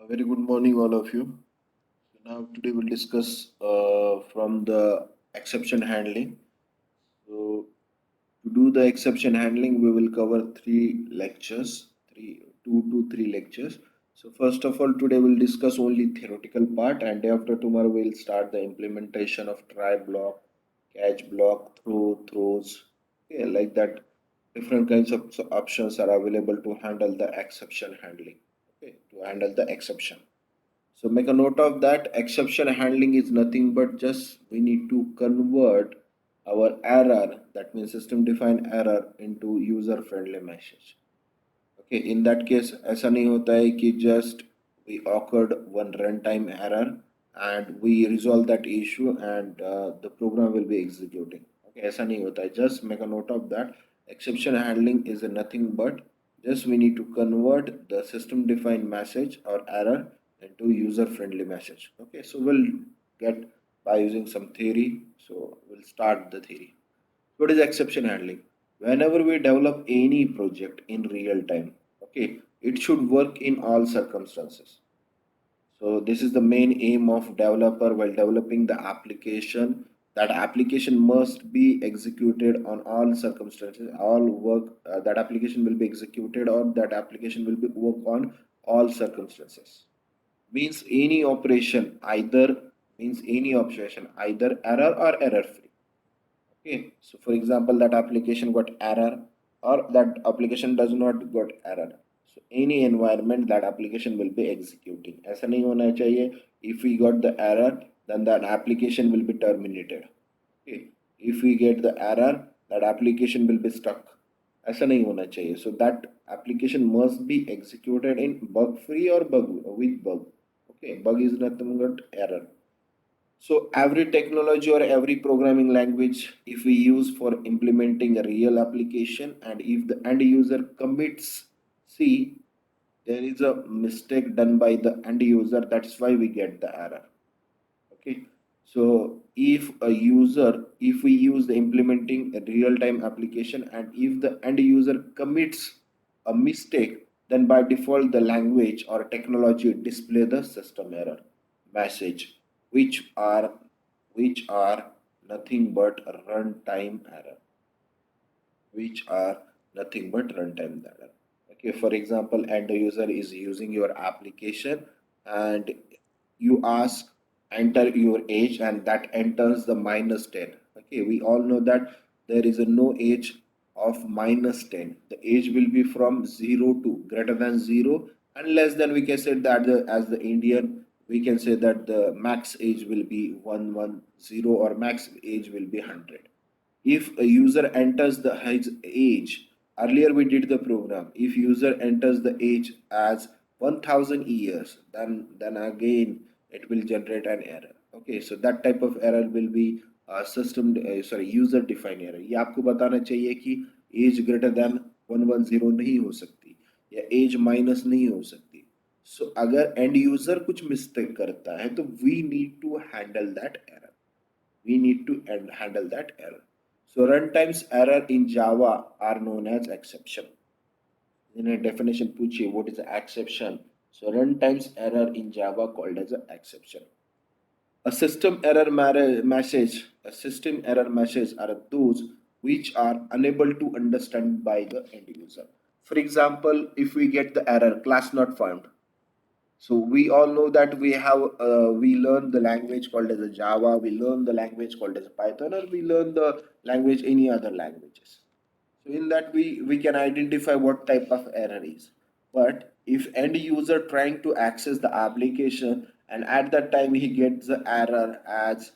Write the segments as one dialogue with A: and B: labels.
A: Very good morning, all of you. So now today we'll discuss from the exception handling. So to do the exception handling, we will cover three lectures, two to three lectures. So first of all, today we'll discuss only theoretical part, and day after tomorrow we'll start the implementation of try block, catch block, throws, okay, like that. Different kinds of options are available to handle the exception handling. Okay, to handle the exception. So make a note of that. Exception handling is nothing but just we need to convert our error, that means system defined error, into user friendly message. Okay, in that case ऐसा नहीं होता है कि just we occurred one runtime error and we resolve that issue and the program will be executing. Okay, ऐसा नहीं होता है. Just make a note of that. Exception handling is nothing but just we need to convert the system defined message or error into user friendly message. Okay, so we'll get by using some theory. So we'll start the theory. What is exception handling? Whenever we develop any project in real time, okay, it should work in all circumstances. So this is the main aim of developer while developing the application. That application must be executed on all circumstances. All work that application will be executed or that application will be work on all circumstances. Means any operation either means any operation either error or error free. Okay, so for example, that application got error or that application does not got error. So any environment that application will be executing. ऐसा नहीं होना चाहिए. If we got the error, then that application will be terminated. Okay, if we get the error, that application will be stuck. ऐसा नहीं होना चाहिए. So that application must be executed in bug free or bug with bug. Okay, bug is nothing but error. So every technology or every programming language, if we use for implementing a real application and if the end user commits, see, there is a mistake done by the end user, that's why we get the error. Okay. So if we use the implementing a real-time application and if the end user commits a mistake, then by default the language or technology display the system error message, which are which are nothing but a runtime error, which are nothing but runtime error. Okay, for example, end user is using your application and you ask enter your age and that enters the minus 10. Okay, we all know that there is a no age of minus 10. The age will be from 0 to greater than 0 and less than we can say that as the Indian we can say that the max age will be 110 or max age will be 100. If a user enters the his age, earlier we did the program, if user enters the age as 1000 years, then again it will generate an error. Okay, so that type of error will be user defined error. ये आपको बताना चाहिए कि as greater than 110 नहीं हो सकती या as minus नहीं हो सकती. सो अगर एंड यूजर कुछ मिस्टेक करता है तो we need to handle that error. We need to handle that error. So runtime's error in Java are known as exception. In a definition, पूछिए what is an exception? So runtime's error in Java called as an exception. A system error message are those which are unable to understand by the end user. For example, if we get the error class not found, so we all know that we learn the language called as a Java, we learn the language called as a Python, or we learn the language any other languages. So in that we can identify what type of error is. But if end user trying to access the application and at that time he gets the error as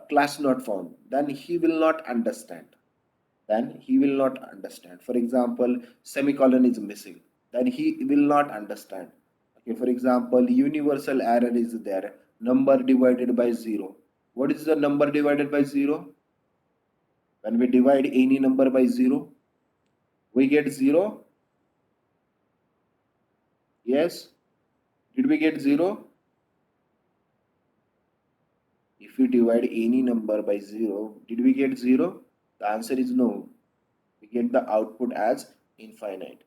A: class not found, then he will not understand. Then he will not understand. For example, semicolon is missing. Then he will not understand. Okay, for example, universal error is there. Number divided by 0. What is the number divided by 0? When we divide any number by 0, we get 0. Yes. Did we get 0? If we divide any number by 0, did we get 0? The answer is no. We get the output as infinite.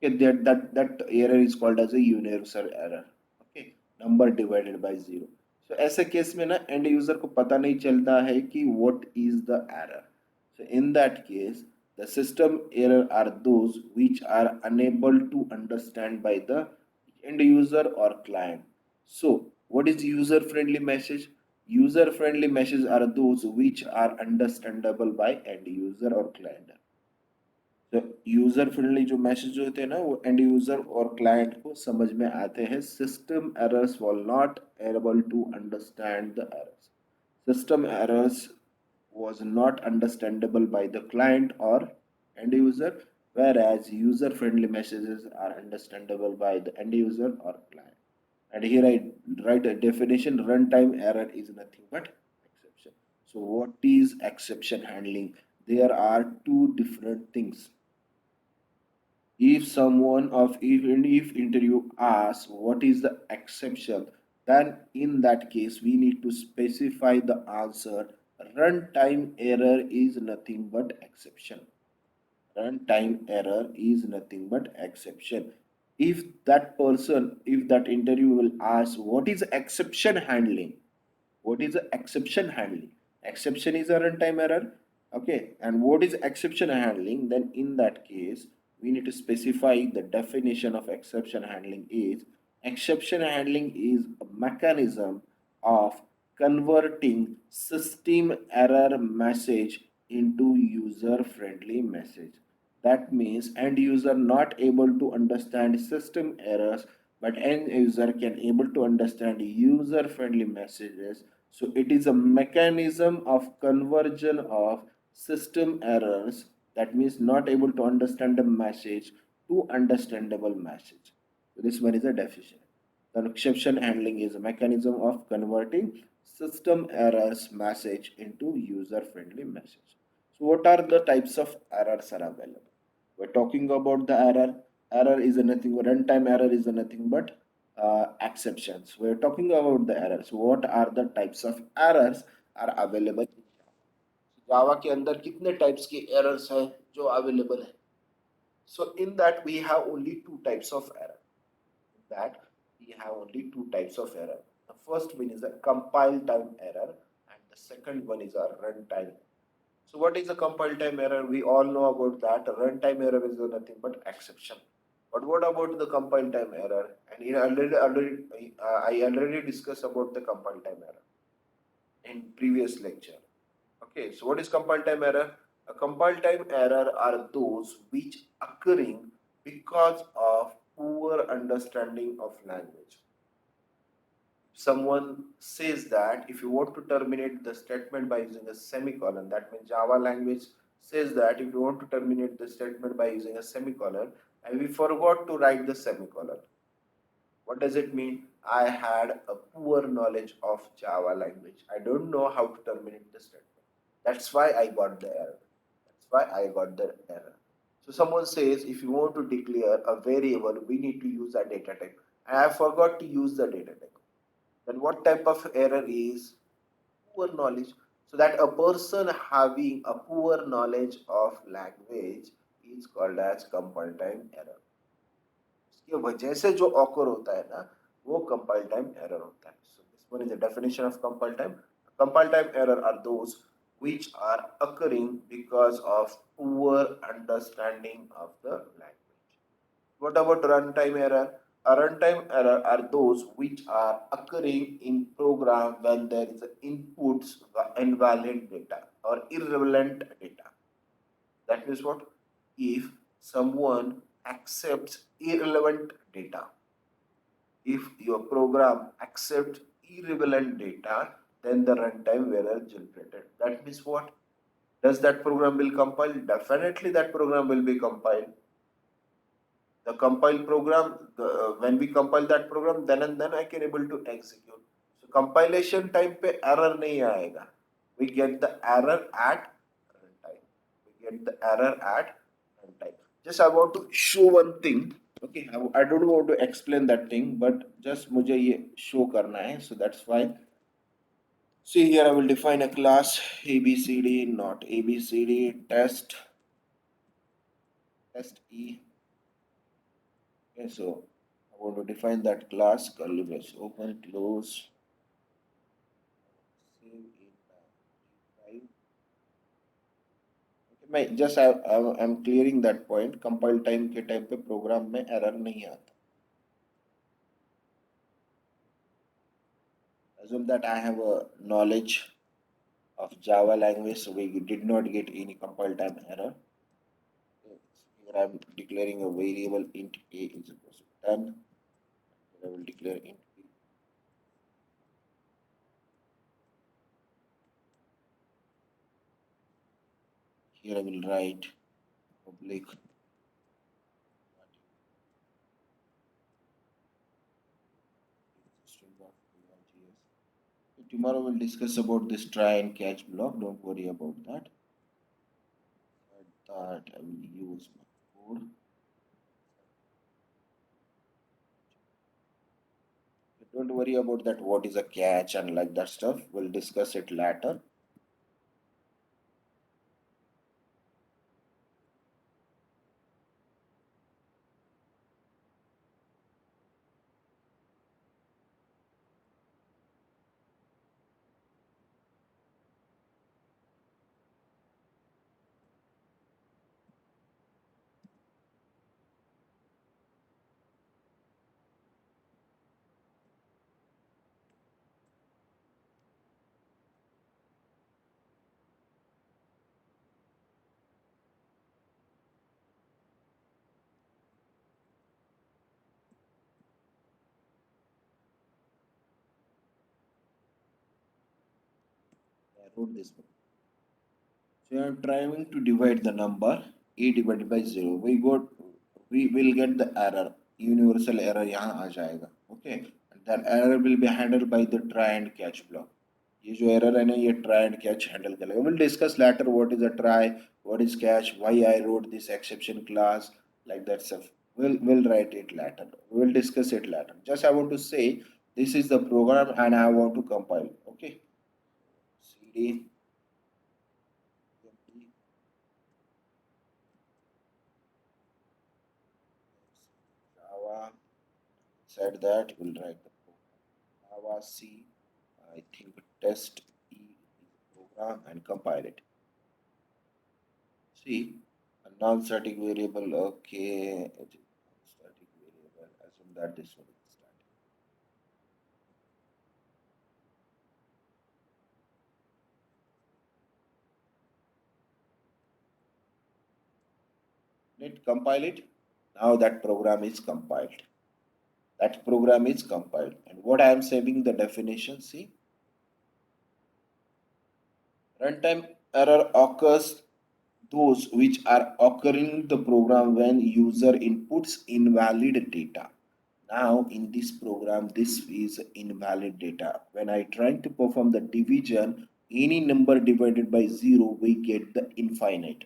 A: Okay, that error is called as a universal error. Number divided by zero. So ऐसे case में ना and user को पता नहीं चलता है कि what is the error. So in that case the system error are those which are unable to understand by the end user or client. So what is user friendly message? User friendly messages are those which are understandable by end user or client. तो user friendly जो message होते हैं ना वो and user और client को समझ में आते हैं. System errors was not able to understand the errors. System errors was not understandable by the client or end user, whereas user friendly messages are understandable by the end user or client. And here I write a definition: runtime error is nothing but exception. So what is exception handling? There are two different things. If someone of even if interview asks what is the exception, then in that case we need to specify the answer. Runtime error is nothing but exception. Runtime error is nothing but exception. If that person, if that interview will ask what is exception handling, what is the exception handling? Exception is a runtime error. Okay, and what is exception handling? Then in that case, we need to specify the definition of exception handling is exception handling is a mechanism of converting system error message into user friendly message. That means end user not able to understand system errors, but end user can able to understand user friendly messages. So it is a mechanism of conversion of system errors, that means not able to understand the message, to understandable message. So this one is a definition. The exception handling is a mechanism of converting system errors message into user friendly message. So what are the types of errors are available? We're talking about the error. Error is nothing, runtime error is nothing but exceptions. We're talking about the errors. What are the types of errors are available in जावा के अंदर कितने types की errors हैं जो available है? So in that we have only two types of error. In that we have only two types of error. The first one is a compile time error and the second one is a runtime. So what is a compile time error? We all know about that. Runtime error is nothing but exception. But what about the compile time error? And I already discussed about the compile time error in previous lecture. Okay, so what is compile time error? A compile time error are those which occurring because of poor understanding of language. Someone says that if you want to terminate the statement by using a semicolon, that means Java language says that if you want to terminate the statement by using a semicolon and we forgot to write the semicolon, what does it mean? I had a poor knowledge of Java language. I don't know how to terminate the statement. That's why I got the error. That's why I got the error. So someone says if you want to declare a variable, we need to use a data type. And I forgot to use the data type. Then what type of error is poor knowledge? So that a person having a poor knowledge of language is called as compile time error. इसकी वजह से जो occur होता है ना वो compile time error होता है. So this one is the definition of compile time. Compile time error are those which are occurring because of poor understanding of the language. What about runtime error? A runtime error are those which are occurring in program when there is inputs invalid data or irrelevant data. That means what? If someone accepts irrelevant data, if your program accepts irrelevant data, then the runtime error generated. That means what? Does that program will compile? Definitely that program will be compiled. The compile program, when we compile that program, then and then I can able to execute. So compilation time pe error nahi aayega. We get the error at runtime. We get the error at runtime. Just I want to show one thing. Okay, I don't want to explain that thing, but just मुझे ये show करना है. So that's why. See here, I will define a class ABCD, not ABCD test E. Okay, so I want to define that class curly brace open close save in retrieve. Okay, मैं just I'm clearing that point. Compile time के time पे programme में error नहीं आता. Assume that I have a knowledge of Java language, so we did not get any compile time error. Okay, so here I'm declaring a variable int a is equal to 10. Here I will declare int b. Here I will write public string.js. Tomorrow we'll discuss about this try and catch block. Don't worry about that. That I will use my code. Don't worry about that. What is a catch and like that stuff. We'll discuss it later. I wrote this book. So I am trying to divide the number a divided by 0. We will get the error. Universal error यहाँ आ जाएगा. Okay. And that error will be handled by the try and catch block. ये जो error है ना ये try and catch handle करेगा. We'll discuss later what is a try, what is catch, why I wrote this exception class, like that stuff. We'll write it later. We'll discuss it later. Just I want to say this is the program and I want to compile. Okay. CD Java. Said that we'll write the Java C. I think test E is program and compile it. See, a non-static variable. Okay, it is non-static variable. Assume that this one is static. Let compile it. Now that program is compiled. That program is compiled. And what I am saving the definition. See, runtime error occurs those which are occurring the program when user inputs invalid data. Now in this program this is invalid data. When I try to perform the division, any number divided by 0 we get the infinite,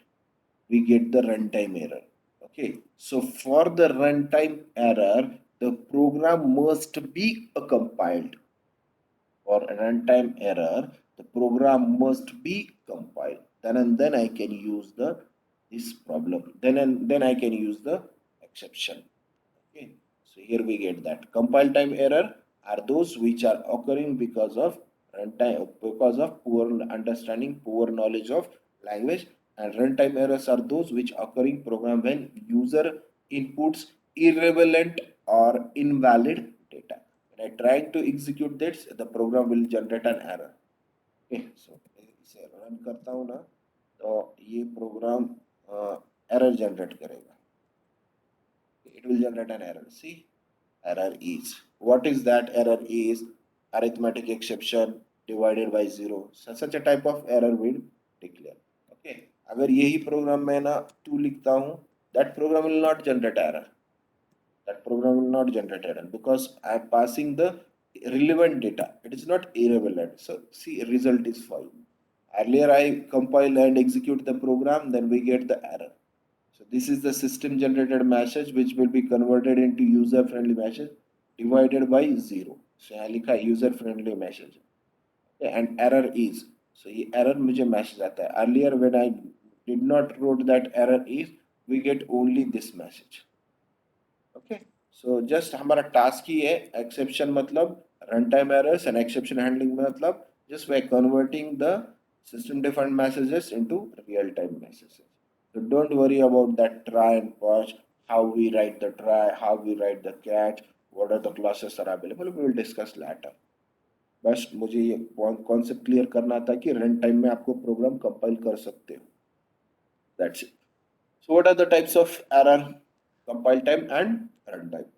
A: we get the runtime error. Okay, so for the runtime error the program must be compiled. For a runtime error, the program must be compiled. Then and then I can use the this problem. Then I can use the exception. Okay. So here we get that compile time error are those which are occurring because of runtime, because of poor understanding, poor knowledge of language, and runtime errors are those which occurring program when user inputs irrelevant or invalid data. When I try to execute this, the program will generate an error. Okay, so इसे run करता हूँ ना, तो ये program error generate करेगा. It will generate an error. See, error is. What is that error is? Arithmetic exception divided by 0. Such a type of error will declare. Okay. अगर यही program में ना 2 लिखता हूँ, that program will not generate error. That program will not generate error because I am passing the relevant data. It is not irrelevant. So see, result is fine. Earlier I compile and execute the program, then we get the error. So this is the system generated message which will be converted into user friendly message divided by 0. So यहाँ लिखा user friendly message. Okay, and error is. So ये error मुझे message आता है. Earlier when I did not wrote that error is, we get only this message. Okay, so just हमारा task ही है exception मतलब run time errors and exception handling मतलब just by converting the system defined messages into real time messages. So don't worry about that try and catch, how we write the try, how we write the catch, what are the classes are available, we will discuss later. बस मुझे ये concept clear करना था कि run time में आपको program compile कर सकते हो. That's it. So what are the types of error? Compile time and runtime.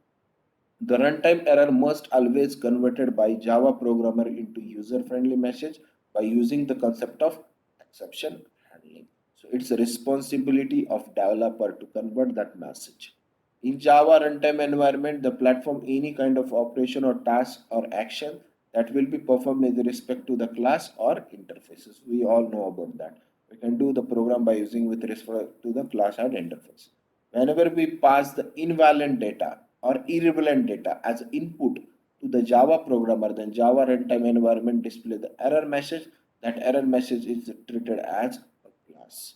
A: The runtime error must always converted by Java programmer into user-friendly message by using the concept of exception handling. So it's a responsibility of developer to convert that message. In Java runtime environment, the platform any kind of operation or task or action that will be performed with respect to the class or interfaces. We all know about that. We can do the program by using with respect to the class and interface. Whenever we pass the invalid data or irrelevant data as input to the Java programmer, then Java runtime environment display the error message. That error message is treated as a class.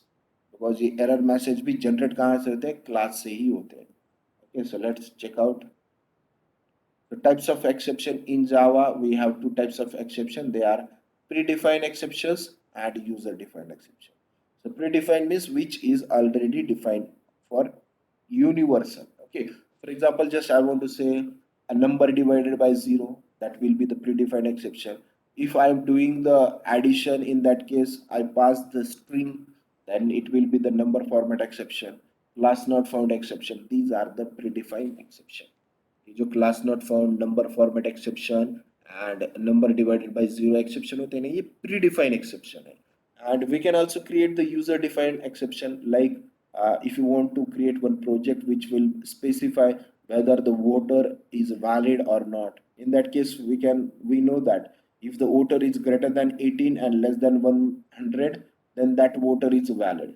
A: Because ये error message भी generate कहाँ से होते हैं? Class से ही होते हैं. Okay, so let's check out the types of exception in Java. We have two types of exception. They are predefined exceptions and user-defined exception. So predefined means which is already defined for universal. Okay. For example, just I want to say a number divided by zero. That will be the predefined exception. If I am doing the addition, in that case, I pass the string, then it will be the number format exception. Class not found exception. These are the predefined exception. ये जो class not found number format exception and number divided by zero exception होते हैं ना ये predefined exception है and we can also create the user defined exception like if you want to create one project which will specify whether the voter is valid or not. In that case we know that if the voter is greater than 18 and less than 100, then that voter is valid.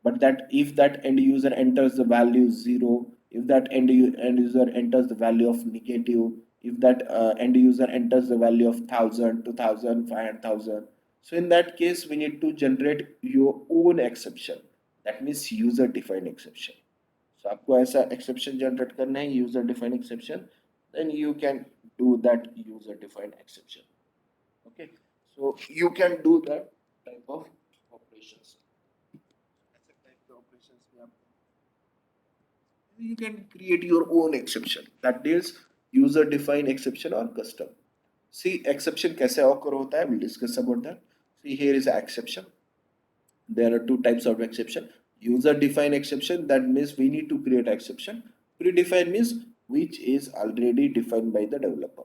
A: But that if that end user enters the value 0, if that end user enters the value of negative, if that end user enters the value of 1000, 2000, 500,000, so in that case we need to generate your own exception. That means user defined exception. So आपको ऐसा exception generate करना है user defined exception, then you can do that user defined exception. Okay, so you can do that type of operations. You can create your own exception that deals user defined exception or custom. See exception कैसे occur होता है, we'll discuss about that. See here is an exception. There are two types of exception. User defined exception, that means we need to create exception. Predefined means which is already defined by the developer.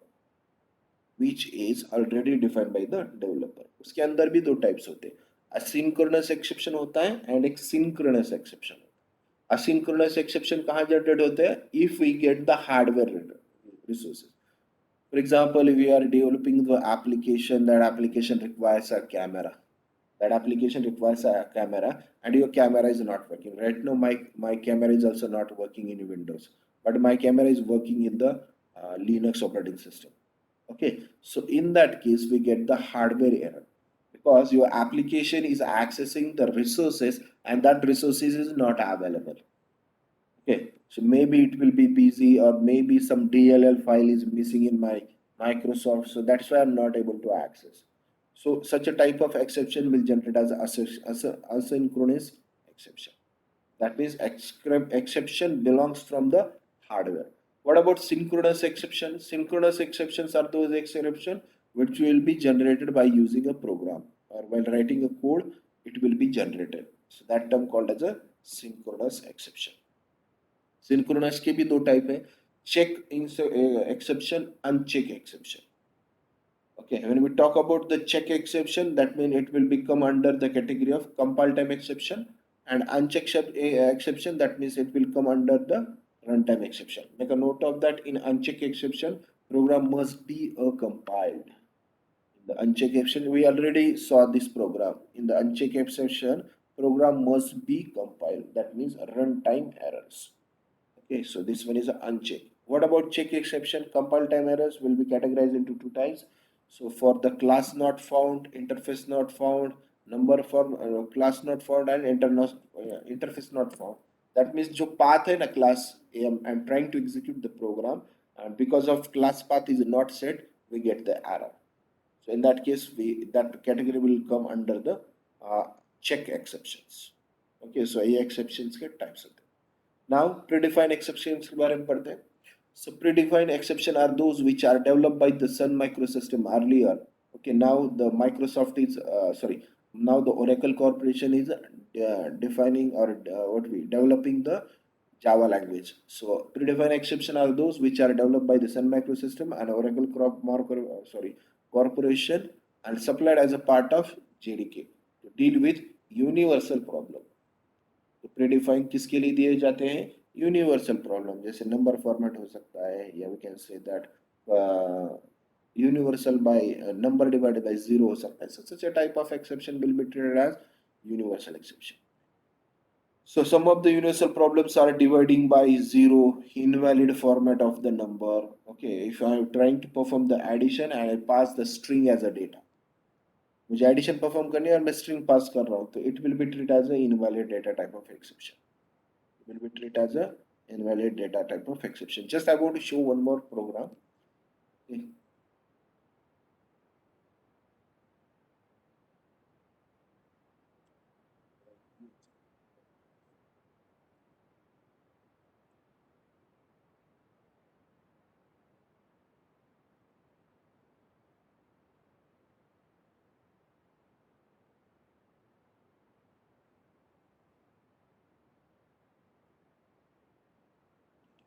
A: Which is already defined by the developer. उसके अंदर भी दो types होते हैं. Asynchronous exception होता है and एक synchronous exception. Asynchronous exception कहाँ generate होते हैं? If we get the hardware resources. For example, if we are developing the application, that application requires a camera. That application requires a camera and your camera is not working. Right now my camera is also not working in Windows, but my camera is working in the Linux operating system. Okay, so in that case we get the hardware error because your application is accessing the resources and that resources is not available. Okay, so maybe it will be busy or maybe some DLL file is missing in my Microsoft, so that's why I'm not able to access. So such a type of exception will generate as asynchronous exception. That means exception belongs from the hardware. What about synchronous exceptions? Synchronous exceptions are those exceptions which will be generated by using a program or while writing a code, it will be generated. So that term called as a synchronous exception. Synchronous के भी दो type है, check exception, uncheck exception. Okay, when we talk about the check exception, that means it will become under the category of compile time exception, and uncheck exception, that means it will come under the runtime exception. Make a note of that. In uncheck exception, program must be compiled. In the uncheck exception, we already saw this program. In the uncheck exception, program must be compiled. That means runtime errors. Okay, so this one is uncheck. What about check exception? Compile time errors will be categorized into two types. So for the class not found, interface not found, number form, class not found, and interface not found. That means जो path है ना class, I'm trying to execute the program, and because of class path is not set, we get the error. So in that case, that category will come under the uh, check exceptions. Okay, so ये exceptions के types होते हैं. Now predefined exceptions के बारे में पढ़ते हैं. So predefined exception are those which are developed by the Sun Microsystem earlier. Okay, now the Microsoft is sorry. Now the Oracle Corporation is defining or what we developing the Java language. So predefined exception are those which are developed by the Sun Microsystem and Oracle Corporation and supplied as a part of JDK to deal with universal problem. तो predefine किसके लिए दिए जाते हैं? Universal problem, जैसे number format हो सकता है, या we can say that universal by number divided by zero हो सकता है. Such a type of exception will be treated as universal exception. So some of the universal problems are dividing by zero, invalid format of the number. Okay, if I am trying to perform the addition and I pass the string as a data, मुझे addition perform करनी है और मैं string pass कर रहा हूँ, तो it will be treat as a invalid data type of exception. Will be treated as a invalid data type of exception. Just I want to show one more program. Okay.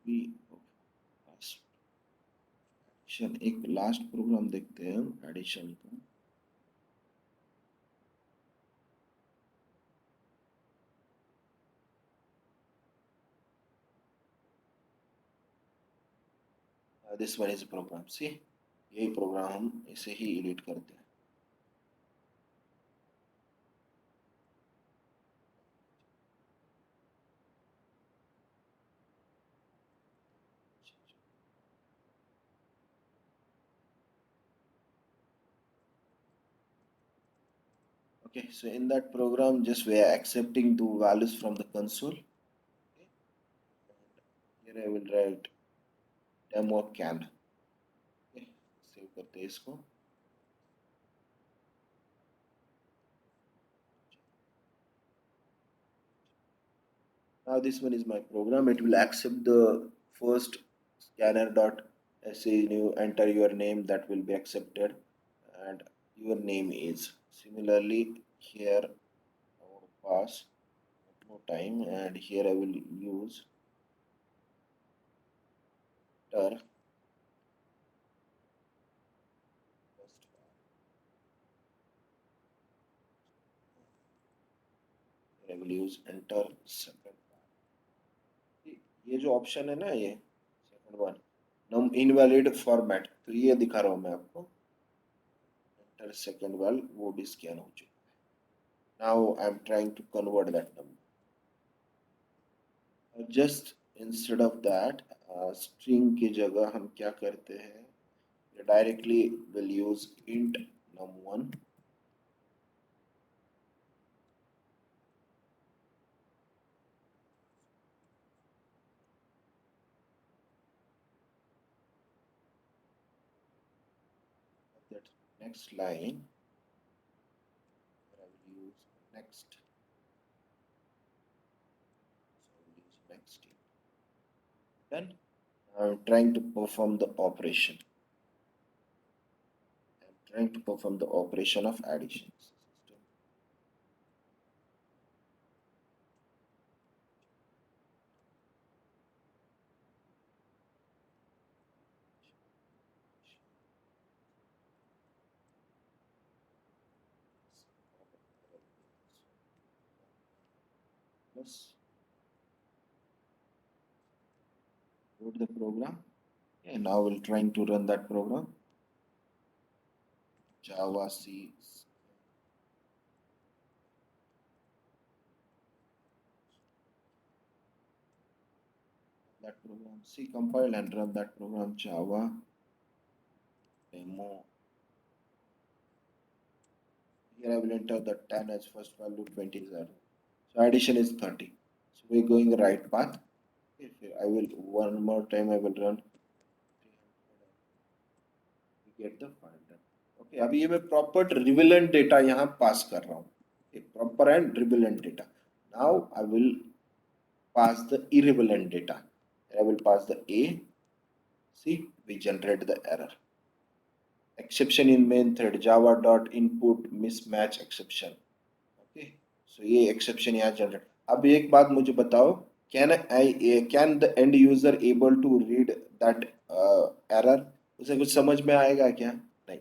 A: We addition एक last program देखते हैं हम addition का. This one is program. See यही program हम इसे ही edit करते हैं. Okay, so in that program, just we are accepting two values from the console. Okay. Here I will write demo can. Okay, save करते हैं इसको. Now this one is my program. It will accept the first scanner dot you enter your name, that will be accepted, and your name is. Similarly here I want to pass no time, and here I will use enter first bar. Here I will use enter second bar. ये जो option है ना, ये second one नम invalid format, तो ये दिखा रहा हूँ मैं आपको. एंटर सेकंड वाल वो भी स्कैन हो चुका है. Now I am trying to convert that number. Just instead of that string की जगह हम क्या करते हैं, directly will use int num1. That next line I will use next, so I will use next. Then I'm trying to perform the operation. I'm trying to perform the operation of addition. Plus load the program. And now we're trying to run that program. Java C. That program C, compile and run that program. Java demo. Here I will enter the 10 as first value, 20 is added. So addition is 30. So we're going right path. Okay, I will one more time I will run. We get the final. Okay, अभी ये मैं proper relevant data यहाँ pass कर रहा हूँ. Okay, proper and relevant data. Now I will pass the irrelevant data. I will pass the A. See, we generate the error. Exception in main thread java dot input mismatch exception. Okay, so ये exception यहाँ generate. अब एक बात मुझे बताओ, can the end user able to read that error? उसे कुछ समझ में आएगा क्या? नहीं.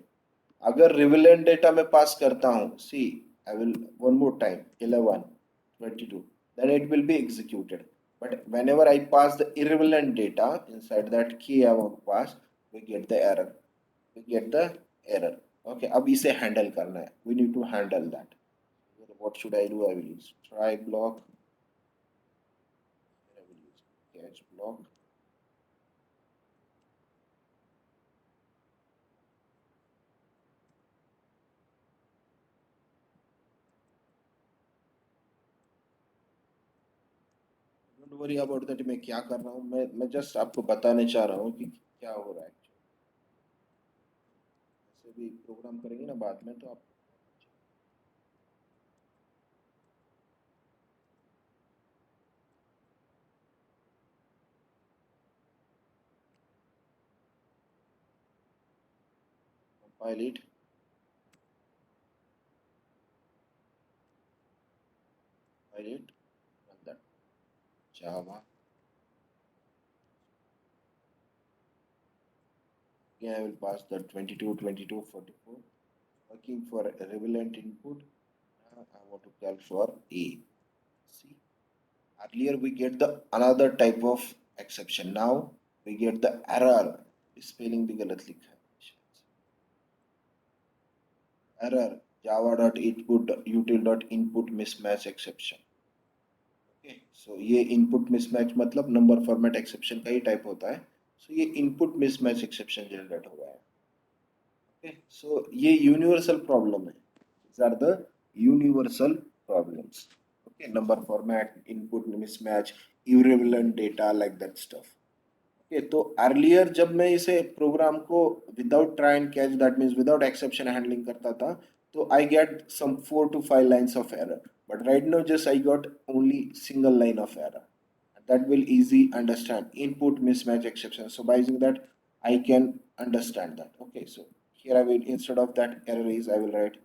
A: अगर relevant data मैं pass करता हूँ, see, I will one more time 11 22, then it will be executed. But whenever I pass the irrelevant data inside that key I want to pass, we get the error. We get the error. Okay, अब इसे handle करना है. We need to handle that. What should I do? I will use try block. I will use catch block. Don't worry about that. मैं क्या कर रहा हूँ? मैं just आपको बताने चाह रहा हूँ कि क्या हो रहा है. ऐसे भी प्रोग्राम करेंगे ना बाद में तो आप compile it. Compile it. Run that. Java. Again, I will pass the 22, 22, 44. Working for a relevant input. Now I want to call for A. See, earlier we get the another type of exception. Now we get the error. Spelling भी गलत लिखा है. Error java.input mismatch exception. Okay, so ये input mismatch मतलब number format exception का ही type होता है. So ये input mismatch exception generate हुआ है. Okay, so ये universal problem है. These are the universal problems. Okay, number format, input mismatch, irrelevant data, like that stuff. Okay, तो अर्लियर जब मैं इसे प्रोग्राम को without try and catch, that means without exception handling करता था, तो I get some 4 to 5 lines of error. But right now just I got only single line of error. That will easy understand input mismatch exception. So by using that, I can understand that. Okay, so here I will, instead of that error is, I will write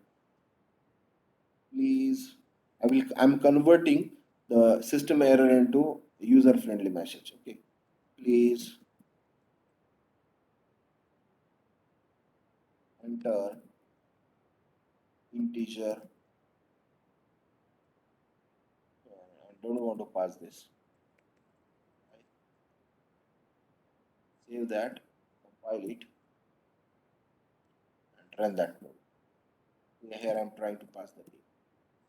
A: please. I'm converting the system error into user friendly message. Okay, please enter integer. I don't want to pass this. Save that, compile it, and run that code. Here I'm trying to pass the data.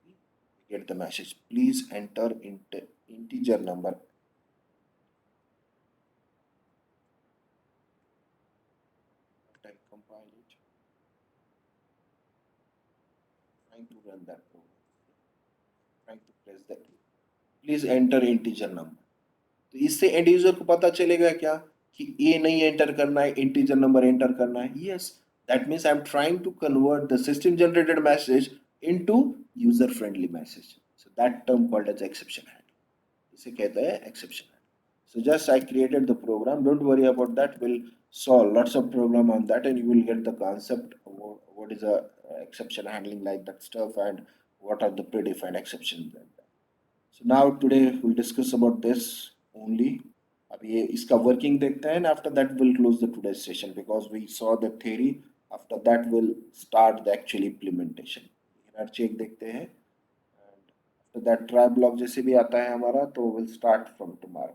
A: See, we get the message. Please enter integer number. Type compile it. Trying to run that program. Trying to press the key. Please enter integer number. तो इससे and user को पता चलेगा क्या कि ए नहीं enter करना है, इंटीजर नंबर एंटर करना है. Yes, that means I am trying to convert the system generated message into user friendly message. So that term called as exception handling. इसे कहते हैं exception handling. So just I created the program. Don't worry about that. We'll solve lots of program on that, and you will get the concept of what is a exception handling, like that stuff, and what are the predefined exceptions. So now today we'll discuss about this only. अब ये इसका working देखते हैं, and after that we'll close the today's session because we saw the theory. After that we'll start the actual implementation. Beginner check देखते हैं, and after that try block जैसे भी आता है हमारा, तो we'll start from tomorrow.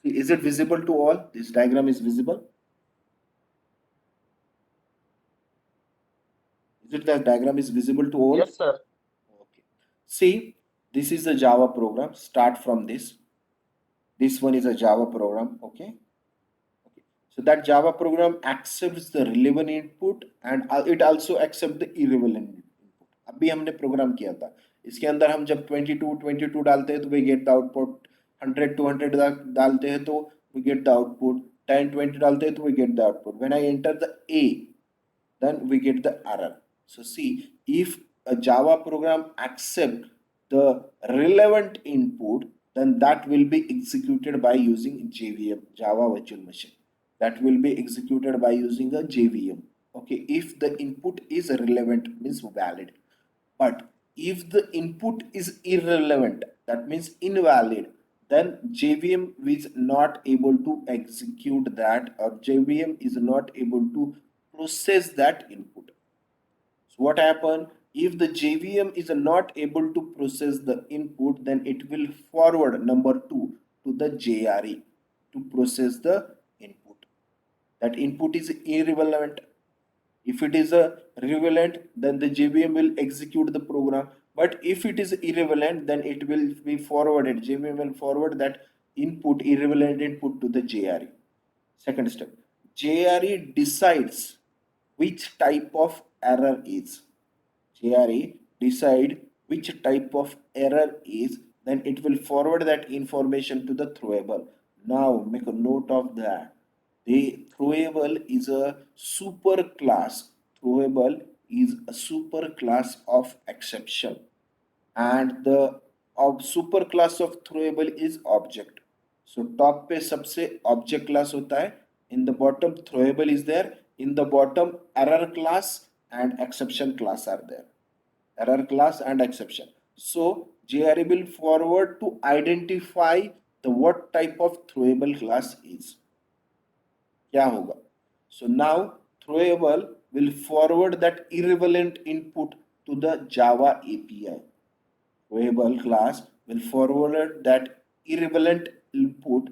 A: See, is it visible to all? This diagram is visible. Is it that diagram is visible to all?
B: Yes, sir.
A: Okay. See, this is a Java program. Start from this. This one is a Java program. Okay. Okay. So that Java program accepts the relevant input and it also accepts the irrelevant input. अभी हमने programme किया था, इसके अंदर हम जब 22 22 डालते हैं तो we get the output 100 200 डालते हैं तो we get the output, 10 20 डालते हैं तो we get the output. When I enter the A, then we get the error. So see, if a Java program accept the relevant input, then that will be executed by using JVM, Java Virtual Machine. That will be executed by using a JVM. Okay, if the input is relevant, means valid. But if the input is irrelevant, that means invalid, then JVM is not able to execute that, or JVM is not able to process that input. So what happen if the JVM is not able to process the input, then it will forward number 2 to the JRE to process the input. That input is irrelevant. If it is a relevant, then the JVM will execute the program. But if it is irrelevant, then it will be forwarded. JVM will forward that input, irrelevant input, to the JRE. Second step, JRE decides which type of error is. JRE decide which type of error is, then it will forward that information to the throwable. Now make a note of that. The throwable is a super class. Throwable is a super class of exception, and the super class of throwable is object. So top पे सबसे object class होता है. In the bottom throwable is there. In the bottom error class and exception class are there. Error class and exception. So JRE will forward to identify the what type of throwable class is. क्या होगा? So now throwable will forward that irrelevant input to the Java API. Throwable class will forward that irrelevant input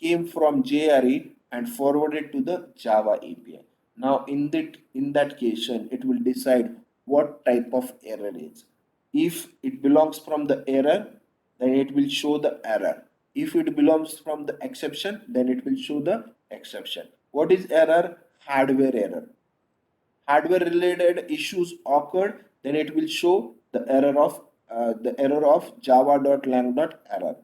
A: came from JRE and forwarded to the Java API. Now in that case, it will decide what type of error is. If it belongs from the error, then it will show the error. If it belongs from the exception, then it will show the exception. What is error? Hardware error. Hardware related issues occurred, then it will show the error of java.lang.error.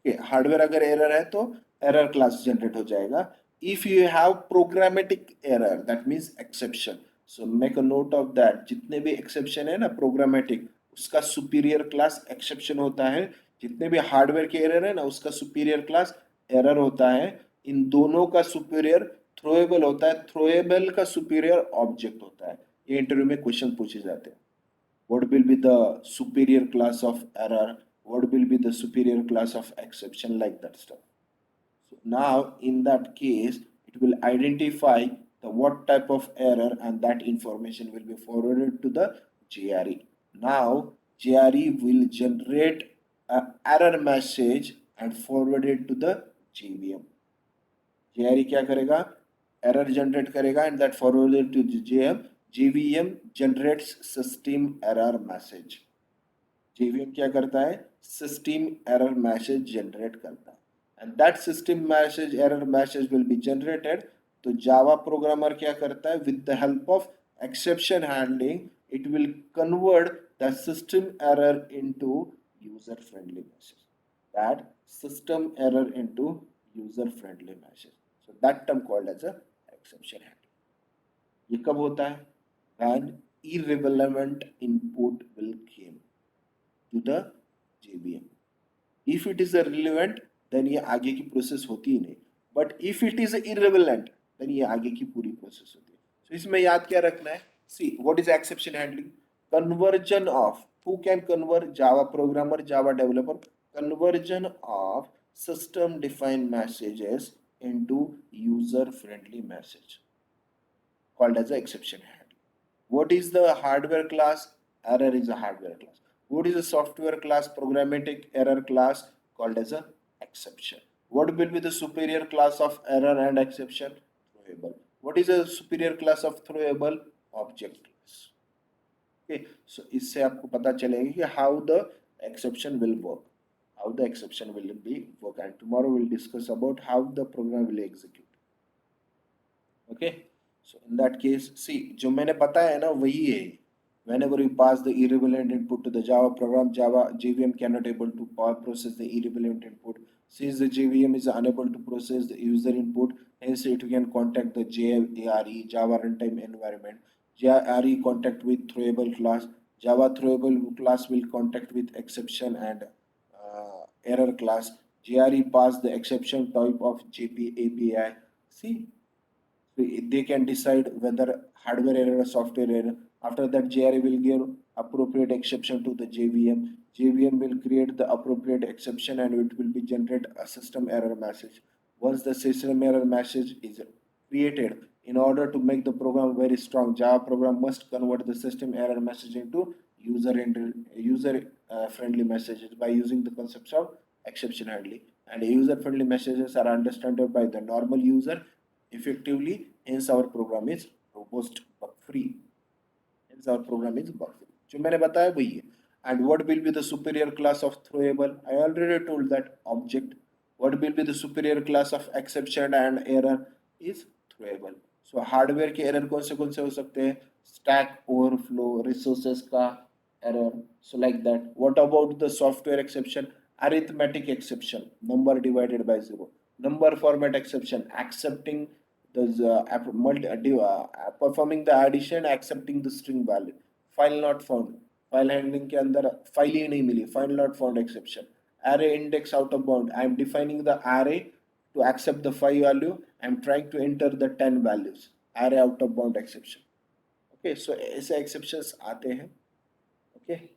A: Okay, hardware अगर error है तो error class generate हो जाएगा. If you have programmatic error, that means exception. So make a note of that. जितने भी exception है ना programmatic, उसका सुपीरियर क्लास एक्सेप्शन होता है. जितने भी हार्डवेयर के एरर है ना, उसका सुपीरियर क्लास एरर होता है. इन दोनों का सुपीरियर थ्रोएबल होता है. थ्रोएबल का सुपीरियर ऑब्जेक्ट होता है. ये इंटरव्यू में क्वेश्चन पूछे जाते हैं. What will be the superior class of error, what will be the superior class of exception, like that stuff. So now in that case, it will identify the what type of error, and that information will be forwarded to the JRE. Now JRE will generate an error message and forward it to the JVM. JRE क्या करेगा? Error generate करेगा and that forwarded to the JVM generates system error message. JVM क्या करता है? System error message generate करता है. And that system message error message will be generated. तो Java programmer क्या करता है? With the help of exception handling, it will convert the system error into user friendly message. That system error into user friendly message. So that term called as a exception handling. ये कब होता है? When irrelevant input will came to the JVM. If it is a relevant, then ये आगे की process होती ही नहीं. But if it is irrelevant, then ये आगे की पूरी प्रोसेस होती है. So इसमें याद क्या रखना है? See, what is exception handling? Conversion of, who can convert? Java programmer, Java developer. Conversion of system defined messages into user friendly message, called as a exception handling. What is the hardware class? Error is a hardware class. What is the software class? Programmatic error class, called as a exception. What will be the superior class of error and exception? Throwable. What is the superior class of throwable? Object class. Okay, so इससे आपको पता चलेगा कि how the exception will work, how the exception will be work, and tomorrow we'll discuss about how the program will execute. Okay, so in that case, see, जो मैंने बताया है ना वही है. Whenever we pass the irrelevant input to the Java program, Java JVM cannot able to process the irrelevant input. Since the JVM is unable to process the user input, hence it can contact the JRE, Java Runtime Environment. JRE contact with throwable class. Java throwable class will contact with exception and error class. JRE pass the exception type of JP API. See, they can decide whether hardware error or software error. After that, JRE will give appropriate exception to the JVM. JVM will create the appropriate exception and it will be generate a system error message. Once the system error message is created, in order to make the program very strong, Java program must convert the system error message into user friendly messages by using the concepts of exception handling. And user friendly messages are understood by the normal user effectively, hence our program is robust bug free. Hence our program is bug free. जो मैंने बताया वही है. And what will be the superior class of throwable? I already told that object. What will be the superior class of exception and error is throwable. So hardware के error कौन से हो सकते हैं? Stack overflow, resources का error. So like that. What about the software exception? Arithmetic exception, number divided by zero. Number format exception, accepting the performing the addition, accepting the string value. File not found, file handling के अंदर file ही नहीं मिली, file not found exception. Array index out of bound, I am defining the array to accept the 5 value, I am trying to enter the 10 values. Array out of bound exception. Okay, so ऐसे exceptions आते हैं. Okay,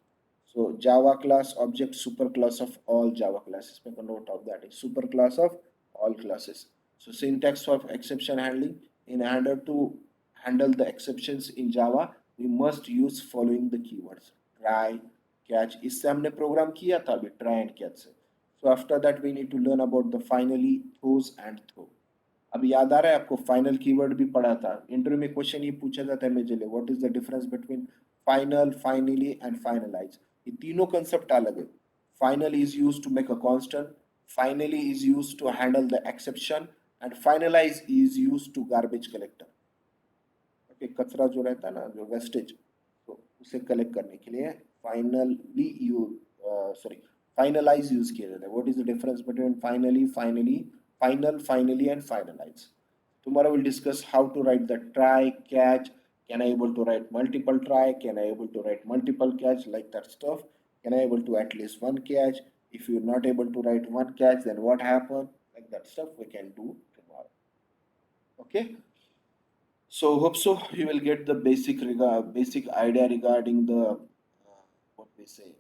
A: so Java class object super class of all Java classes. Make a note of that. Is super class of all classes. So syntax of exception handling. In order to handle the exceptions in Java, we must use following the keywords: try, catch. इससे हमने program किया था अभी try and catch से. So after that we need to learn about the finally, throws and throw. अब याद आ रहा है आपको फाइनल कीवर्ड भी पढ़ा था इंटरव्यू में क्वेश्चन ये पूछा जाता है majorly what is the difference between final finally and finalize ये तीनों कंसेप्ट अलग है final is used to make a constant finally is used to handle the exception and finalize is used to garbage collector okay कचरा जो रहता है ना जो वेस्टेज तो उसे कलेक्ट करने के लिए finally you sorry finalize use किया जाता है what is the difference between finally final, finally, and finalize. Tomorrow we'll discuss how to write the try, catch. Can I able to write multiple try? Can I able to write multiple catch? Like that stuff. Can I able to at least one catch? If you're not able to write one catch, then what happen? Like that stuff we can do tomorrow. Okay. So hope so you will get the basic idea regarding the what we say